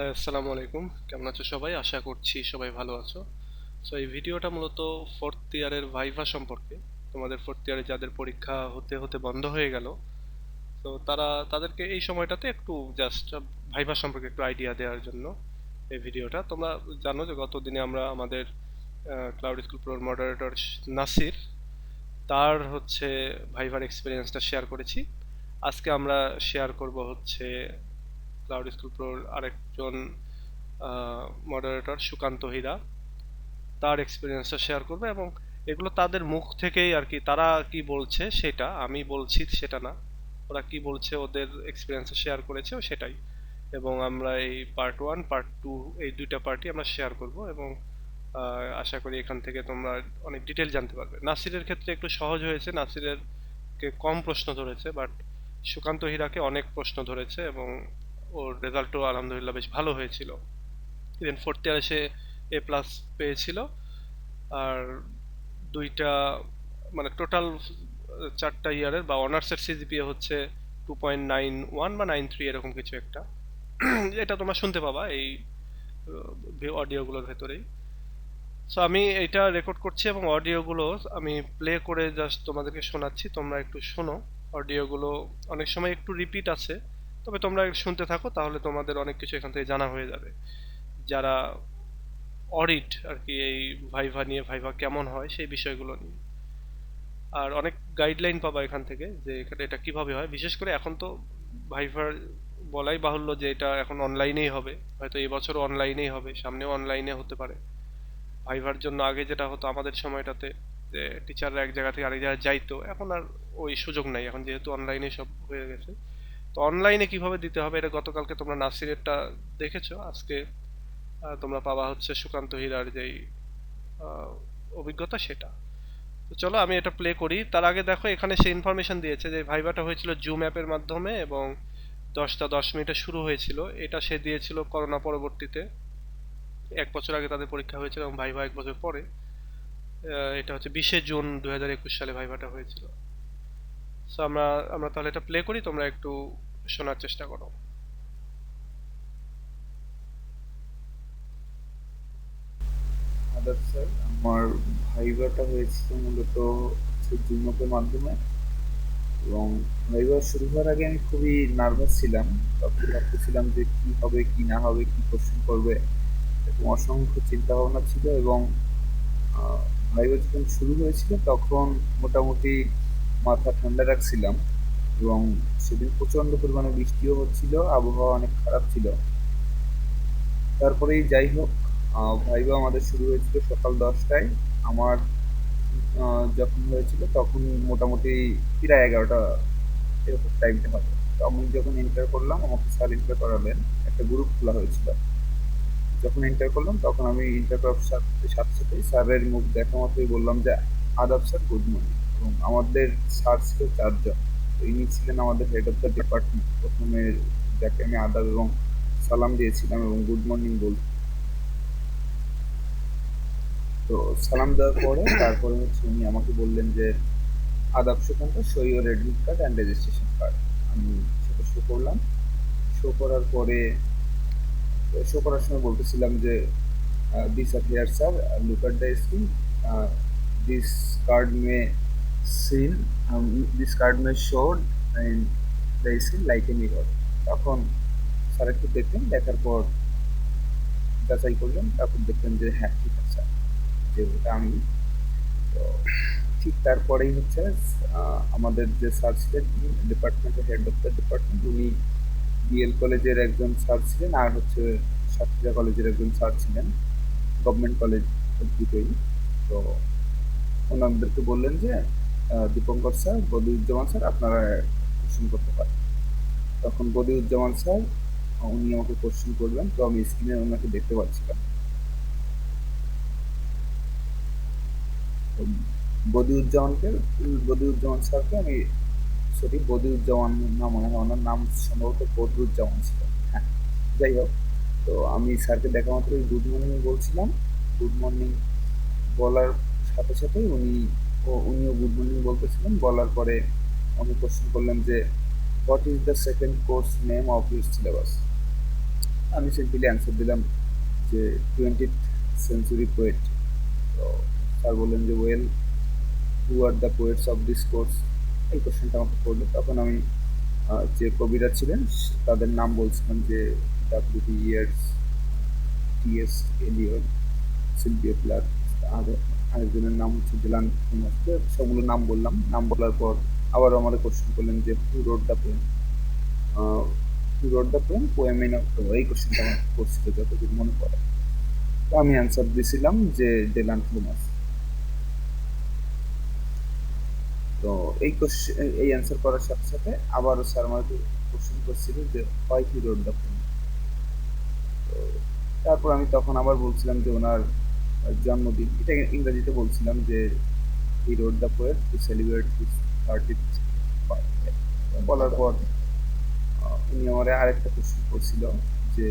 আসসালামু আলাইকুম। কেমন আছো সবাই? আশা করছি সবাই ভালো আছো। সো এই ভিডিওটা মূলত ফোর্থ ইয়ারের ভাইভা সম্পর্কে। তোমাদের ফোর্থ ইয়ারে যাদের পরীক্ষা হতে হতে বন্ধ হয়ে গেল, তো তাদেরকে এই সময়টাতে একটু জাস্ট ভাইভা সম্পর্কে একটু আইডিয়া দেওয়ার জন্য এই ভিডিওটা। তোমরা জানো যে গত দিনে আমরা আমাদের ক্লাউড স্কুল প্রোর মডারেটর নাসির, তার হচ্ছে ভাইভার এক্সপিরিয়েন্সটা শেয়ার করেছি। আজকে আমরা শেয়ার করব হচ্ছে ক্লাউড স্কুল প্রোর আরেকজন মডারেটর সুকান্ত হীরা, তার এক্সপিরিয়েন্সটা শেয়ার করবে। এবং এগুলো তাদের মুখ থেকেই আর কি, তারা কি বলছে সেটা আমি বলছি সেটা না, ওরা কি বলছে ওদের এক্সপিরিয়েন্সটা শেয়ার করেছে সেটাই। এবং আমরা এই পার্ট ওয়ান পার্ট টু এই দুইটা পার্টি আমরা শেয়ার করব। এবং আশা করি এখান থেকে তোমরা অনেক ডিটেল জানতে পারবে। নাসিরের ক্ষেত্রে একটু সহজ হয়েছে, নাসিরের কে কম প্রশ্ন ধরেছে, বাট সুকান্ত হীরাকে অনেক প্রশ্ন ধরেছে এবং ওর রেজাল্টও আলহামদুলিল্লাহ বেশ ভালো হয়েছিল। ইভেন ফোর্থ ইয়ারে সে A+ পেয়েছিল। আর দুইটা মানে টোটাল চারটা ইয়ারের বা অনার্সের সিজিপিএ হচ্ছে 2.91 বা 93 এরকম কিছু একটা। এটা তোমরা শুনতে পাবা এই অডিওগুলোর ভেতরেই। সো আমি এটা রেকর্ড করছি এবং অডিওগুলো আমি প্লে করে জাস্ট তোমাদেরকে শোনাচ্ছি, তোমরা একটু শোনো। অডিওগুলো অনেক সময় একটু রিপিট আছে, তবে তোমরা শুনতে থাকো, তাহলে তোমাদের অনেক কিছু এখান থেকে জানা হয়ে যাবে। যারা অডিট আর কি এই ভাইভা নিয়ে, ভাইভা কেমন হয় সেই বিষয়গুলো নিয়ে। আর অনেক গাইডলাইন পাবা এখান থেকে যে এখানে এটা কিভাবে হয়। বিশেষ করে এখন তো ভাইভার বলাই বাহুল্য যে এটা এখন অনলাইনেই হবে, হয়তো এই বছর অনলাইনেই হবে, সামনেও অনলাইনে হতে পারে। ভাইভার জন্য আগে যেটা হতো আমাদের সময়টাতে, যে টিচাররা এক জায়গা থেকে আরেক জায়গায় যাইতো, এখন আর ওই সুযোগ নাই, এখন যেহেতু অনলাইনে সব হয়ে গেছে। তো অনলাইনে কিভাবে দিতে হবে এটা গতকালকে তোমরা নাসিরেরটা দেখেছো, আজকে তোমরা পাবা হচ্ছে সুকান্ত হীরার যেই আহ, অভিজ্ঞতা সেটা। তো চলো আমি এটা প্লে করি। তার আগে দেখো এখানে সে ইনফরমেশন দিয়েছে যে ভাইভাটা হয়েছিল জুম অ্যাপের মাধ্যমে এবং 10টা 10 মিনিটে শুরু হয়েছিল। এটা সে দিয়েছিল করোনা পরবর্তীতে, 1 বছর আগে তাদের পরীক্ষা হয়েছিল এবং ভাইভা 1 বছর পরে। এটা হচ্ছে 20শে জুন 2021 সালে ভাইভাটা হয়েছিল। সো আমরা আমরা তাহলে এটা প্লে করি, তোমরা একটু শোনার চেষ্টা করো। আদাব স্যার, আমার ভাইভাটা হয়েছিল মূলত হচ্ছে জুমকের মাধ্যমে। এবং ভাইভা শুরু হওয়ার আগে আমি খুবই নার্ভাস ছিলাম। ভাবতেছিলাম যে কি হবে কি না হবে, কি কোশ্চেন করবে, এরকম অসংখ্য চিন্তা ভাবনা ছিল। এবং আহ, ভাইভা যখন শুরু হয়েছিল তখন মোটামুটি মাথা ঠান্ডা রাখছিলাম। এবং সেদিন প্রচন্ড পরিমাণে বৃষ্টিও হচ্ছিল, আবহাওয়া অনেক খারাপ ছিল। তারপরেই যাই হোক, ভাইভা আমাদের শুরু হয়েছিল সকাল 10টায়। আমার যখন হয়েছিল তখন মোটামুটি প্রায় 11টা এরকম টাইমটা হবে। তো আমি যখন এন্টার করলাম, আমাকে স্যার এন্টার করালেন। একটা গ্রুপ খোলা হয়েছিল। যখন এন্টার করলাম তখন আমি এন্টার করার সাথে সাথে সাথেই স্যারের মুখ দেখা মাত্রই বললাম যে আদাব স্যার, গুড মর্নিং। এবং আমাদের স্যার ছিল 4 জন। তো ইনি ছিলেন আমাদের হেড অফ দ্য ডিপার্টমেন্ট। প্রথমে যাকে আমি আদাব এবং সালাম দিয়েছিলাম এবং গুড মর্নিং বল। তো সালাম দেওয়ার পরে তারপরে হচ্ছে উনি আমাকে বললেন যে আদাব Sukanta, show your admit card and registration card. আমি সেটা শো করলাম। শো করার পরে, শো করার সময় বলতেছিলাম যে this are here sir, look at the screen, this card may seen, this card may showed in the screen like a mirror. তখন স্যার একটু দেখলেন, দেখার পর যাচাই করলেন, তারপর দেখলেন যে হ্যাঁ ঠিক আছে, যে ওটা আমি। তো ঠিক তারপরেই হচ্ছে আমাদের যে স্যার ছিলেন ডিপার্টমেন্টের হেড অফ দ্য ডিপার্টমেন্ট, উনি বিএল কলেজের একজন স্যার ছিলেন, আর হচ্ছে সাতক্ষীরা কলেজের একজন স্যার ছিলেন, গভর্নমেন্ট কলেজ দুটোই। তো ওনাদেরকে বললেন যে দীপঙ্কর স্যার, বদিউজ্জামান স্যার, আপনারা কোশ্চেন করতে পারেন। তখন বদিউজ্জামান স্যার, উনি আমাকে কোশ্চেন করবেন। তো আমি স্ক্রিনে ওনাকে দেখতে পাচ্ছিলাম। তো বদিউজ্জামানকে বদিউজ্জামান স্যারকে আমি, সরি বদিউজ্জামান না, মনে হয় ওনার নাম সম্ভবত বদরুজ্জামান ছিল। হ্যাঁ, যাই হোক। তো আমি স্যারকে দেখা মাত্রই গুড মর্নিং বলছিলাম। গুড মর্নিং বলার সাথে সাথেই উনিও গুড মর্নিং বলতেছিলেন। বলার পরে উনি কোশ্চেন করলেন যে what is the second course name of your syllabus. আমি সিম্পলি অ্যান্সার দিলাম যে 20th সেঞ্চুরি পোয়েট। তো স্যার বললেন যে well, who are the poets of this course, এই কোশ্চেনটা আমাকে করলো। তখন আমি যে কবিরা ছিলেন তাদের নাম বলছিলাম, যে W B. Yeats, T S. Eliot, Sylvia Plath, আর আরেকজনের নাম হচ্ছে ডিলান থমাস। তো সবগুলো নাম বললাম। নাম বলার পর আবার আমাদের কোশ্চেন করলেন যে who wrote the poem, who wrote the poem, poem in October, এই কোশ্চেনটা আমার করছিল যতদূর মনে পড়ে। তো আমি অ্যান্সার দিয়েছিলাম যে ডিলান থমাস। তো এই কোশ্চেন, এই অ্যান্সার করার সাথে সাথে আবারও স্যার আমাকে কোশ্চেন করছিল যে why he wrote the poem. তো তারপর আমি তখন আবার বলছিলাম যে ওনার জন্মদিন, এটা ইংরেজিতে বলছিলাম যে he wrote the poet to celebrate his 30th birthday. বলার পর উনি আমার আরেকটা কোশ্চেন করছিল যে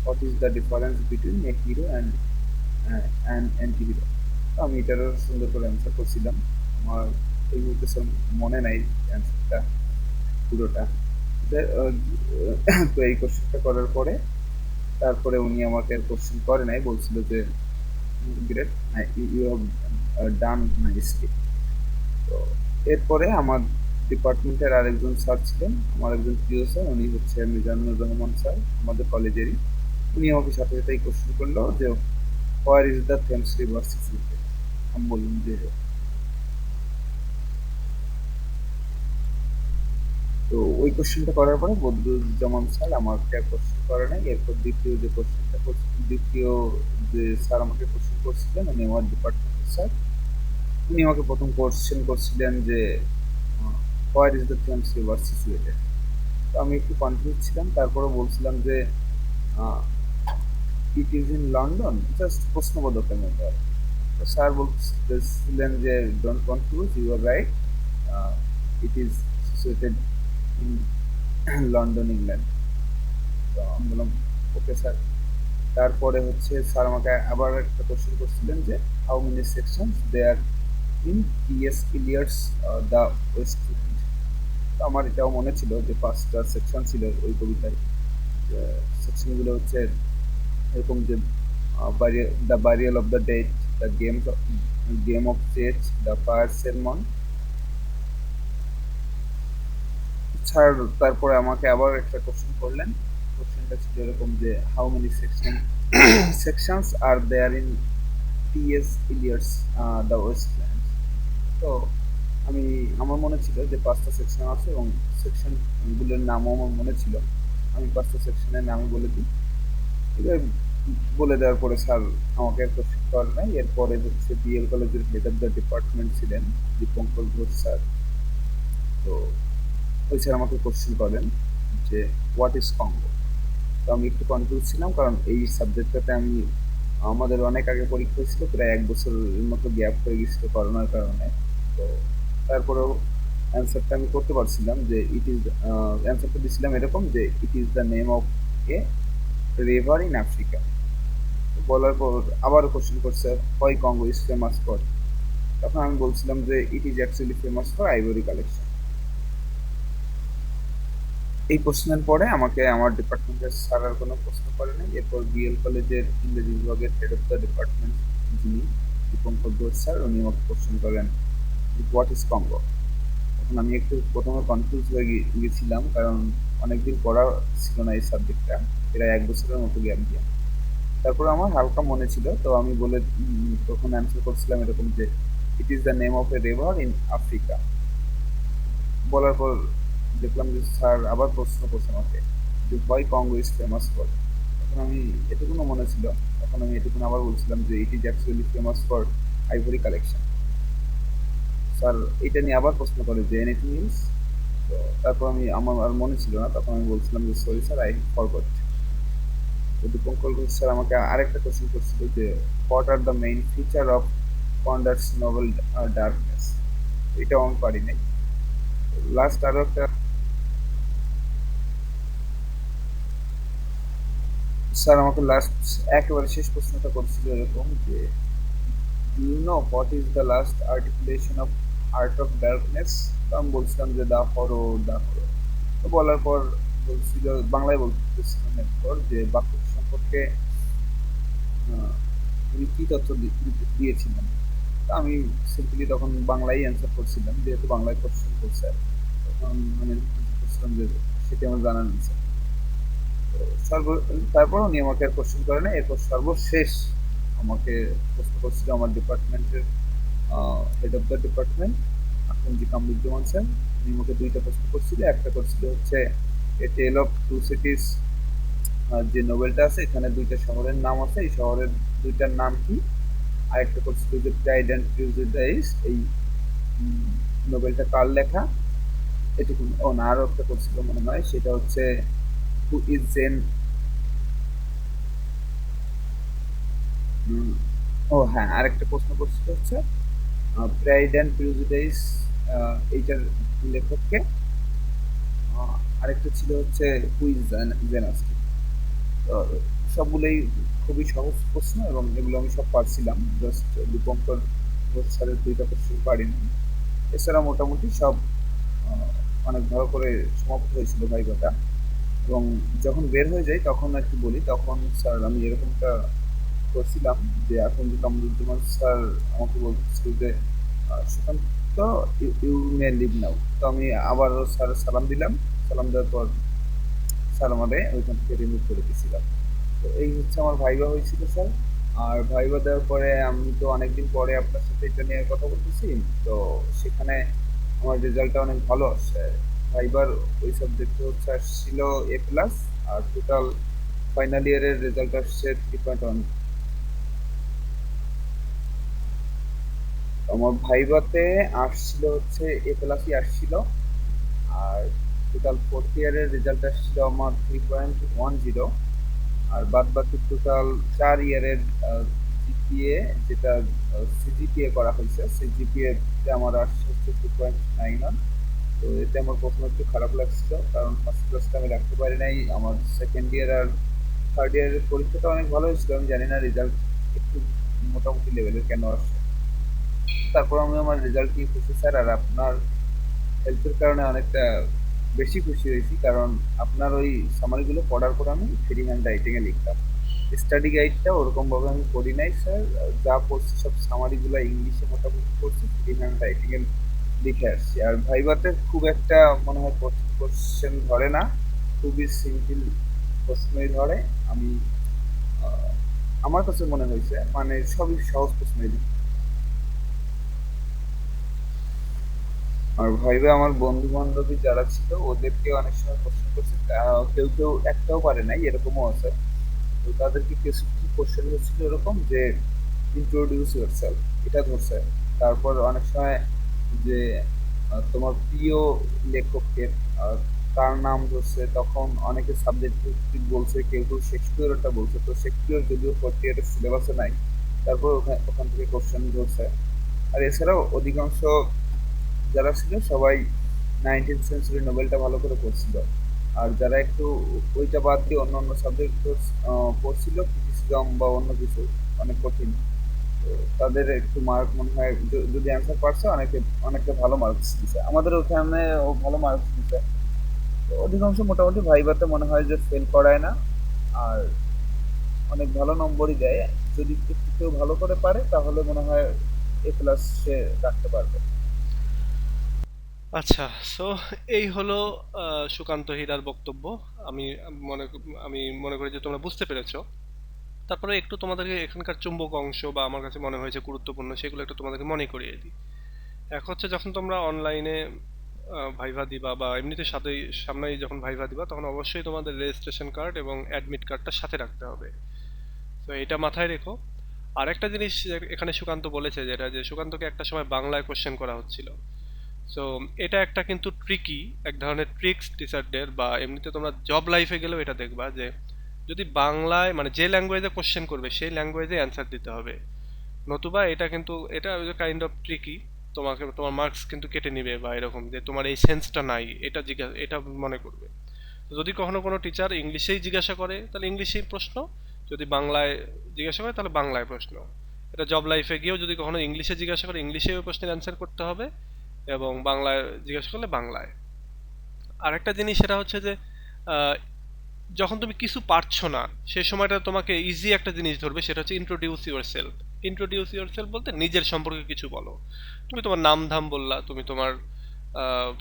what is the difference between A hero and anti hero. তো আমি এটারও সুন্দর করে অ্যান্সার করছিলাম। আমার এই মুহূর্তে স্যার মনে নাই অ্যান্সারটা পুরোটা। তো এই কোশ্চেনটা করার পরে তারপরে উনি আমাকে কোশ্চেন করে নাই, বলছিল যে great, you have done nicely. তো এরপরে আমার ডিপার্টমেন্টের আরেকজন স্যার ছিলেন, আমার একজন প্রিয় স্যার, উনি হচ্ছে মিজানুর রহমান স্যার, আমাদের কলেজেরই। উনি আমাকে সাথে সাথেই কোশ্চেন করলো যে where is the Thames river situated. আমি বললাম যে, তো ওই কোশ্চেনটা করার পরে বদরুজ্জামান স্যার আমাকে কোশ্চেন করে নাই। এরপর দ্বিতীয় যে স্যার আমাকে কোশ্চেন করছিলেন, উনি আমার ডিপার্টমেন্টের স্যার। উনি আমাকে প্রথম কোশ্চেন করছিলেন যে where is the Thames river situated. তো আমি একটু কনফিউজ ছিলাম, তারপরে বলছিলাম যে it is in London, just প্রশ্নবোধকের মতো আর কি। তো স্যার বলছিলেন যে don't confuse, you are right, it is situated in London, England. তো আমি বললাম ওকে স্যার। তারপরে হচ্ছে স্যার আমাকে আবার একটা কোশ্চেন করছিলেন যে how many sections there in T S. Eliot's the west wind. তো আমার এটাও মনে ছিল যে 5টা সেকশন ছিল ওই কবিতায়। সেকশনগুলো হচ্ছে এরকম যে the burial of the dead, the game of চেচ, দ্য ফায়ার সেরমন। স্যার তারপরে আমাকে আবার একটা কোশ্চেন করলেন। কোশ্চেনটা ছিল এরকম যে how many sections are there in T S. Eliot's the wasteland. তো আমি, আমার মনে ছিল যে 5টা সেকশন আছে এবং সেকশন গুলোর নামও আমার মনে ছিল। আমি 5টা সেকশনের নামই বলে দিই। এবার বলে দেওয়ার পরে স্যার আমাকে আর কোশ্চেন করে নাই। এরপরে হচ্ছে বিএল কলেজের হেড অফ দ্য ডিপার্টমেন্ট ছিলেন দীপঙ্কর ঘোষ স্যার। তো ওই স্যার আমাকে কোশ্চেন করেন যে হোয়াট ইজ কঙ্গো। তো আমি একটু কনফিউজ ছিলাম, কারণ এই সাবজেক্টটাতে আমি, আমাদের অনেক আগে পরীক্ষা হয়েছিল, প্রায় 1 বছরের মতো গ্যাপ হয়ে গেছিল করোনার কারণে। তো তারপরেও অ্যান্সারটা আমি করতে পারছিলাম যে ইট ইজ, অ্যান্সারটা দিছিলাম এরকম যে it is the name of A river in Africa. বলার পর আবার কোশ্চেন করছে why Congo is famous for. তখন আমি বলছিলাম যে it is actually famous for ivory collection. এই প্রশ্নের পরে আমাকে আমার ডিপার্টমেন্টের স্যার আর কোনো প্রশ্ন করে নাই। এরপর বিএল কলেজের ইংরেজি বিভাগের হেড অফ দ্য ডিপার্টমেন্ট, যিনি দীপঙ্কর ঘোষ স্যার, উনি আমাকে কোশ্চেন করেন হোয়াট ইজ কঙ্গো। তখন আমি একটু প্রথমে কনফিউজ হয়ে গেছিলাম, কারণ অনেকদিন পড়া ছিল না এই সাবজেক্টটা, প্রায় 1 বছরের মতো গ্যাপ দিয়ে। তারপর আমার হালকা মনে ছিল, তো আমি বলে তখন অ্যান্সার করছিলাম এরকম যে it is the name of A river in Africa. বলার পর দেখলাম যে স্যার আবার প্রশ্ন করছে আমাকে যে why Congo is famous for. তখন আমি, এটুকুনো মনে ছিল, তখন আমি এটুকুন আবার বলছিলাম যে it is actually famous for ivory collection. Sir এটা নিয়ে আবার প্রশ্ন করে যে এনিথিং ইলস। তো তারপর আমি, আমার আর মনে ছিল না, তখন আমি বলছিলাম যে সরি স্যার, আই ফরগট। তো দীপঙ্কর ঘোষ স্যার আমাকে আরেকটা কোশ্চেন করছিল যে what are the main feature of Conrad's novel darkness. এটাও আমি পারি নাই। লাস্ট আরো একটা স্যার আমাকে লাস্ট একেবারে শেষ প্রশ্নটা করছিল এরকম যে do you know what is the last articulation of art of darkness. তো আমি বলছিলাম যে দা হরর, দা হরর। তো বলার পর বলছিল, বাংলায় বলতেছিলেন এরপর যে বাক্যটি সম্পর্কে উনি কি তথ্য দিয়েছিলেন। তো আমি সিম্পলি তখন বাংলায় অ্যান্সার করছিলাম, যেহেতু বাংলায় কোশ্চেন করছে। তখন আমি করছিলাম যে সেটি আমার জানা নেই স্যার। তো তারপর উনি আমাকে আর কোশ্চেন করে না। এরপর সর্বশেষ আমাকে প্রশ্ন করছিল আমার ডিপার্টমেন্টের হেড অফ দ্য ডিপার্টমেন্ট, আকমজি কামরুজ্জামান স্যার। উনি আমাকে দুইটা প্রশ্ন করছিল। একটা করছিল হচ্ছে এ টেল অফ টু সিটিজ, যে নোবেলটা আছে এখানে দুইটা শহরের নাম আছে, এই শহরের দুইটার নাম কি। আরেকটা করছিল যে প্রাইড অ্যান্ড প্রিজুডিস, এই নোবেলটা কার লেখা, এটুকু। ও না, আরো একটা করছিল মনে হয়, সেটা হচ্ছে হু ইজ জেন। ও হ্যাঁ, আরেকটা প্রশ্ন করছিল হচ্ছে প্রাইড অ্যান্ড প্রিজুডিস এইটার লেখককে। আরেকটা ছিল হচ্ছে হু ইজ জেন আস্টিন। তো সবগুলোই খুবই সহজ প্রশ্ন এবং এগুলো আমি সব পারছিলাম। জাস্ট দীপঙ্কর ঘোষ স্যারের দুইটা কোশ্চেন পারিনি। এছাড়া মোটামুটি সব আহ, অনেক ভালো করে সমাপ্ত হয়েছিল ভাইভাটা। এবং যখন বের হয়ে যাই তখন একটু বলি, তখন স্যার আমি এরকমটা করছিলাম যে এখন যে কামরুজ্জামান স্যার আমাকে বলতেছিল যে সুকান্ত, ইউ মে লিভ নাও। তো আমি আবার স্যার সালাম দিলাম। সালাম দেওয়ার পর স্যার আমাদের ওইখান থেকে রিমুভ করে দিয়েছিলাম। তো এই হচ্ছে আমার ভাইবা হয়েছিল স্যার। আর ভাইবা দেওয়ার পরে আমি তো অনেকদিন পরে আপনার সাথে এটা নিয়ে কথা বলতেছি। তো সেখানে আমার রেজাল্টটা অনেক ভালো আসছে। ভাইবার ওই সাবজেক্টে হচ্ছে আসছিল A+, আর টোটাল ফাইনাল ইয়ারের রেজাল্ট আসছে 3.1। আমার ভাইভাতে আসছিল হচ্ছে A+ই আসছিল। আর টোটাল ফোর্থ ইয়ারের রেজাল্ট আসছিল আমার 3.10। আর বাদ বাকি টোটাল 4 ইয়ারের জিপিএ, যেটা সিজিপিএ করা হয়েছে, সিজিপিএ তে আমার আসছে হচ্ছে 2.91। তো এতে আমার প্রথমে একটু খারাপ লাগছিল, কারণ ফার্স্ট ক্লাসটা আমি রাখতে পারি নাই। আমার সেকেন্ড ইয়ার আর থার্ড ইয়ারের পরীক্ষাটা অনেক ভালো হয়েছিল, আমি জানি না রেজাল্ট একটু মোটামুটি লেভেলের কেন আসছে। তারপর আমি আমার রেজাল্ট নিয়ে খুশি স্যার। আর আপনার হেল্পের কারণে অনেকটা বেশি খুশি হয়েছি, কারণ আপনার ওই সামারিগুলো পড়ার পর আমি ফ্রি হ্যান্ড রাইটিং এ লিখতাম। স্টাডি গাইডটা ওরকম ভাবে আমি পড়ি নাই স্যার। যা পড়ছি সব সামারিগুলো ইংলিশে মোটামুটি পড়ছি, ফ্রি হ্যান্ড রাইটিং এ লিখে আসছি। আর ভাইভাতে খুব একটা মনে হয় কঠিন কোশ্চেন ধরে না, খুবই সিম্পল প্রশ্নই ধরে। আমি আহ, আমার কাছে মনে হয়েছে মানে সবই সহজ প্রশ্নই। আর ভাইবে আমার বন্ধু বান্ধবী যারা ছিল ওদেরকে অনেক সময় প্রশ্ন করছে, কেউ কেউ একটাও পারে নাই, এরকমও আছে। তো তাদেরকে কিছু কিছু কোশ্চেন হচ্ছিল এরকম যে ইন্ট্রোডিউস ইউরসেলফ, এটা ধরছে। তারপর অনেক সময় যে তোমার প্রিয় লেখককে তার নাম ধরছে, তখন অনেকে সাবজেক্ট বলছে, কেউ কেউ শেক্সপিয়রটা বলছে। তো শেক্সপিয়র যদিও ফোর্থ ইয়ারের সিলেবাসে নাই, তারপর ওখানে ওখান থেকে কোশ্চেন ধরছে। আর এছাড়াও অধিকাংশ যারা ছিল সবাই 19th সেঞ্চুরি নোবেলটা ভালো করে পড়ছিল। আর যারা একটু ওইটা বাদ দিয়ে অন্য অন্য সাবজেক্ট পড়ছিল, ক্রিটিসিজম বা অন্য কিছু অনেক কঠিন, তো তাদের একটু মার্ক মনে হয় যদি অ্যান্সার পারছে অনেকে অনেকটা ভালো মার্কস দিছে। আমাদের ওখানে ও ভালো মার্কস দিছে। তো অধিকাংশ মোটামুটি ভাইভাতে মনে হয় যে ফেল করায় না, আর অনেক ভালো নম্বরই দেয়। যদি একটু কেউ ভালো করে পারে তাহলে মনে হয় A+ সে রাখতে পারবে। আচ্ছা, সো এই হলো সুকান্ত হীরার বক্তব্য। আমি মনে আমি মনে করি যে তোমরা বুঝতে পেরেছো। তারপরে একটু তোমাদেরকে এখানকার চুম্বক অংশ বা আমার কাছে মনে হয়েছে গুরুত্বপূর্ণ সেগুলো একটু তোমাদেরকে মনে করিয়ে দিই। এক হচ্ছে যখন তোমরা অনলাইনে ভাইভা দিবা বা এমনিতে সাথেই সামনেই যখন ভাইভা দিবা, তখন অবশ্যই তোমাদের রেজিস্ট্রেশন কার্ড এবং অ্যাডমিট কার্ডটা সাথে রাখতে হবে। তো এটা মাথায় রেখো। আর একটা জিনিস এখানে সুকান্ত বলেছে, যেটা যে সুকান্তকে একটা সময় বাংলায় কোশ্চেন করা হচ্ছিল। সো এটা একটা কিন্তু ট্রিকি, এক ধরনের ট্রিক্স টিচারদের, বা এমনিতে তোমরা জব লাইফে গেলেও এটা দেখবা যে যদি বাংলায় মানে যে ল্যাঙ্গুয়েজে কোশ্চেন করবে সেই ল্যাঙ্গুয়েজে অ্যান্সার দিতে হবে। নতুবা এটা কিন্তু এটা কাইন্ড অফ ট্রিকি, তোমাকে তোমার মার্কস কিন্তু কেটে নিবে, বা এরকম যে তোমার এই সেন্সটা নাই এটা জিজ্ঞাসা এটা মনে করবে। তো যদি কখনো কোনো টিচার ইংলিশেই জিজ্ঞাসা করে তাহলে ইংলিশেই প্রশ্ন, যদি বাংলায় জিজ্ঞাসা করে তাহলে বাংলায় প্রশ্ন। এটা জব লাইফে গিয়েও যদি কখনো ইংলিশে জিজ্ঞাসা করে ইংলিশে ওই প্রশ্নের অ্যান্সার করতে হবে, এবং বাংলায় জিজ্ঞাসা করলে বাংলায়। আরেকটা জিনিস সেটা হচ্ছে যে আহ, যখন তুমি কিছু পারছো না সেই সময়টা তোমাকে ইজি একটা জিনিস ধরবে, সেটা হচ্ছে introduce your self. Introduce your self বলতে নিজের সম্পর্কে কিছু বলো। তুমি তোমার নাম ধাম বললা, তুমি তোমার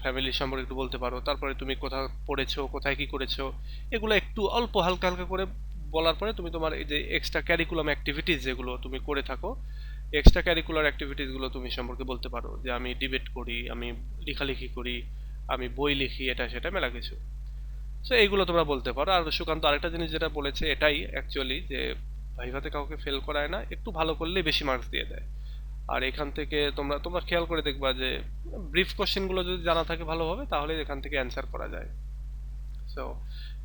ফ্যামিলির সম্পর্কে একটু বলতে পারো, তারপরে তুমি কোথাও পড়েছো, কোথায় কি করেছো, এগুলো একটু অল্প হালকা হালকা করে বলার পরে তুমি তোমার এই যে এক্সট্রা ক্যারিকুলাম অ্যাক্টিভিটিস যেগুলো তুমি করে থাকো, এক্সট্রা ক্যারিকুলার অ্যাক্টিভিটিস গুলো তুমি সম্পর্কে বলতে পারো, যে আমি ডিবেট করি, আমি লেখালেখি করি, আমি বই লিখি, এটা সেটা মেলা কিছু। সো এইগুলো তোমরা বলতে পারো। আর সুকান্ত আরেকটা জিনিস যেটা বলেছে এটাই অ্যাকচুয়ালি, যে ভাইভাতে কাউকে ফেল করায় না, একটু ভালো করলেই বেশি মার্কস দিয়ে দেয়। আর এখান থেকে তোমরা তোমরা খেয়াল করে দেখবা যে ব্রিফ কোশ্চেন গুলো যদি জানা থাকে ভালোভাবে, তাহলে এখান থেকে অ্যান্সার করা যায়। সো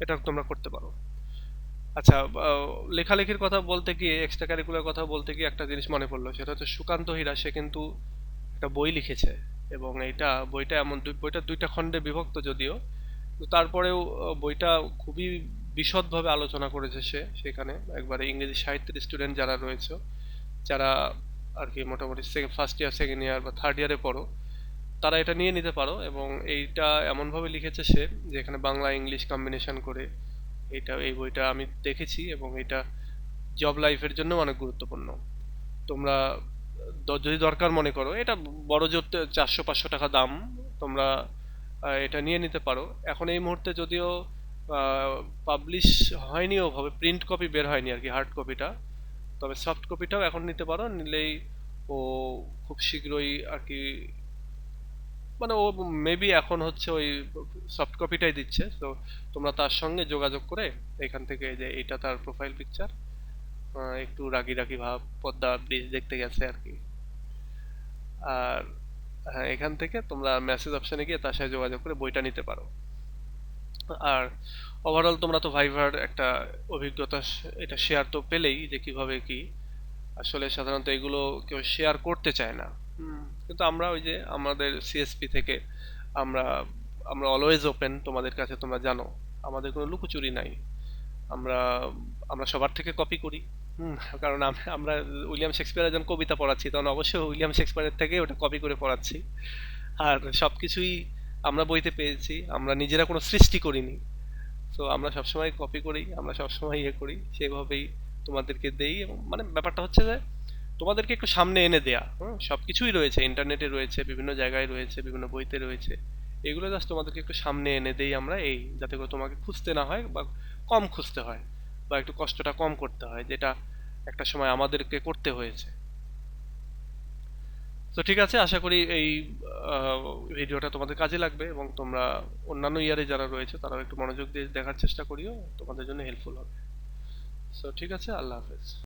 এটা তোমরা করতে পারো। আচ্ছা, লেখালেখির কথা বলতে গিয়ে, এক্সট্রা কারিকুলার কথা বলতে গিয়ে একটা জিনিস মনে পড়লো, সেটা হচ্ছে সুকান্ত হীরা, সে কিন্তু একটা বই লিখেছে। এবং এইটা বইটা এমন বইটা দুইটা খণ্ডে বিভক্ত যদিও, তো তারপরেও বইটা খুবই বিশদভাবে আলোচনা করেছে সে সেখানে। একবারে ইংরেজি সাহিত্যের স্টুডেন্ট যারা রয়েছে, যারা আর কি মোটামুটি ফার্স্ট ইয়ার, সেকেন্ড ইয়ার বা থার্ড ইয়ারে পড়ো, তারা এটা নিয়ে নিতে পারো। এবং এইটা এমনভাবে লিখেছে সে, যে এখানে বাংলা ইংলিশ কম্বিনেশন করে এই বইটা আমি দেখেছি, এবং এটা জব লাইফের জন্য অনেক গুরুত্বপূর্ণ। তোমরা যদি দরকার মনে করো, এটা বড় জোর 400-500 টাকা দাম, তোমরা এটা নিয়ে নিতে পারো। এখন এই মুহূর্তে যদিও পাবলিশ হয়নি ওভাবে, প্রিন্ট কপি বের হয়নি আর কি, হার্ড কপিটা। তবে সফট কপিটাও এখন নিতে পারো, নিলেই ও খুব শীঘ্রই আর কি, মানে ও মেবি এখন হচ্ছে ওই সফট কপিটাই দিচ্ছে। তো তোমরা তার সঙ্গে যোগাযোগ করে এখান থেকে, যে এইটা তার প্রোফাইল পিকচার, একটু রাগি রাগি ভাব, পদ্মা ব্রিজ দেখতে গেছে আর কি। আর হ্যাঁ, এখান থেকে তোমরা মেসেজ অপশনে গিয়ে তার সাথে যোগাযোগ করে বইটা নিতে পারো। আর ওভারঅল তোমরা তো ভাইভার একটা অভিজ্ঞতা এটা শেয়ার তো পেলেই, যে কিভাবে কি আসলে সাধারণত এগুলো কেউ শেয়ার করতে চায় না। কিন্তু আমরা ওই যে আমাদের সিএসপি থেকে আমরা আমরা অলওয়েজ ওপেন তোমাদের কাছে, তোমরা জানো আমাদের কোনো লুকোচুরি নাই। আমরা আমরা সবার থেকে কপি করি। হুম, কারণ আমরা উইলিয়াম শেক্সপিয়ারের যখন কবিতা পড়াচ্ছি, তখন অবশ্যই উইলিয়াম শেক্সপিয়ারের থেকে ওটা কপি করে পড়াচ্ছি। আর সবকিছুই আমরা বইতে পেয়েছি, আমরা নিজেরা কোনো সৃষ্টি করিনি। তো আমরা সবসময় কপি করি, আমরা সবসময় ইয়ে করি, সেভাবেই তোমাদেরকে দেই। এবং মানে ব্যাপারটা হচ্ছে যে তোমাদেরকে একটু সামনে এনে দেয়া। সবকিছুই রয়েছে, ইন্টারনেটে রয়েছে, বিভিন্ন জায়গায় রয়েছে, বিভিন্ন বইতে রয়েছে। এগুলো জাস্ট তোমাদেরকে একটু সামনে এনে দেই আমরা, এই যাতে করে তোমাকে খুঁজতে না হয়, বা কম খুঁজতে হয়, বা একটু কষ্টটা কম করতে হয়, যেটা একটা সময় আমাদেরকে করতে হয়েছে। তো ঠিক আছে, আশা করি এই ভিডিওটা তোমাদের কাজে লাগবে, এবং তোমরা অন্যান্য ইয়ারে যারা রয়েছে তারাও একটু মনোযোগ দিয়ে দেখার চেষ্টা করিও, তোমাদের জন্য হেল্পফুল হবে। সো ঠিক আছে, আল্লাহ হাফেজ।